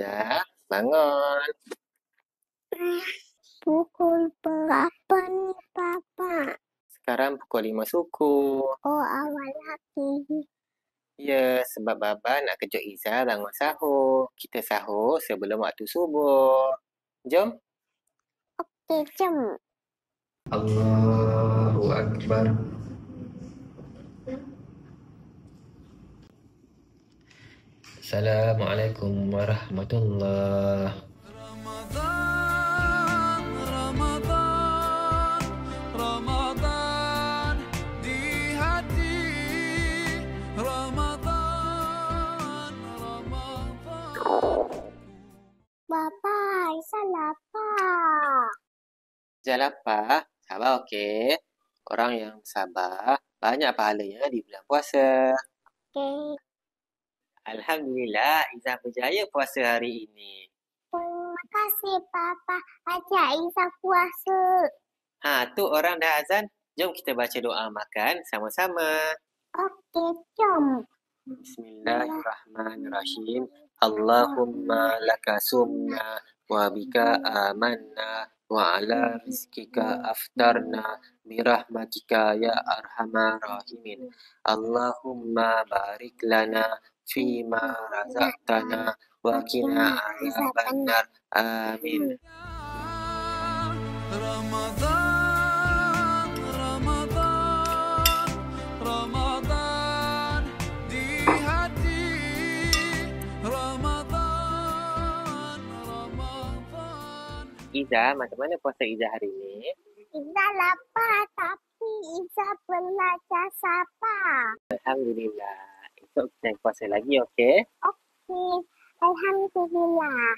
Iza, bangun. Pukul berapa ni, Papa? Sekarang pukul 5 suku. Oh, awal lagi. Ya, sebab Baba nak kejut Iza bangun sahur. Kita sahur sebelum waktu subuh. Jom. Okey, jom. Allahu Akbar. Assalamualaikum warahmatullahi. Ramadan, Ramadan, Ramadan di hati. Ramadan, Ramadan. Papa, Aisyah lapar. Iza lapar? Sabar, okey. Orang yang sabar, banyak pahalanya di bulan puasa. Okey. Alhamdulillah, Iza berjaya puasa hari ini. Terima kasih, Papa. Ajak Aisyah puasa. Tu orang dah azan. Jom kita baca doa makan sama-sama. Okey, jom. Bismillahirrahmanirrahim. Allahumma laka sumna wa bika amanna wa ala rizkika aftarna birahmatika ya arhamar rahimin. Allahumma barik lana fima razaqtana wa qina adzabannar. Amin. Ramadan, Ramadan, Ramadan di hati. Ramadan, Ramadan. Iza, macam mana puasa Iza hari ini? Iza lapar tapi Iza belajar sabar. Alhamdulillah. Esok kita puasa lagi, okey? Okey, Alhamdulillah.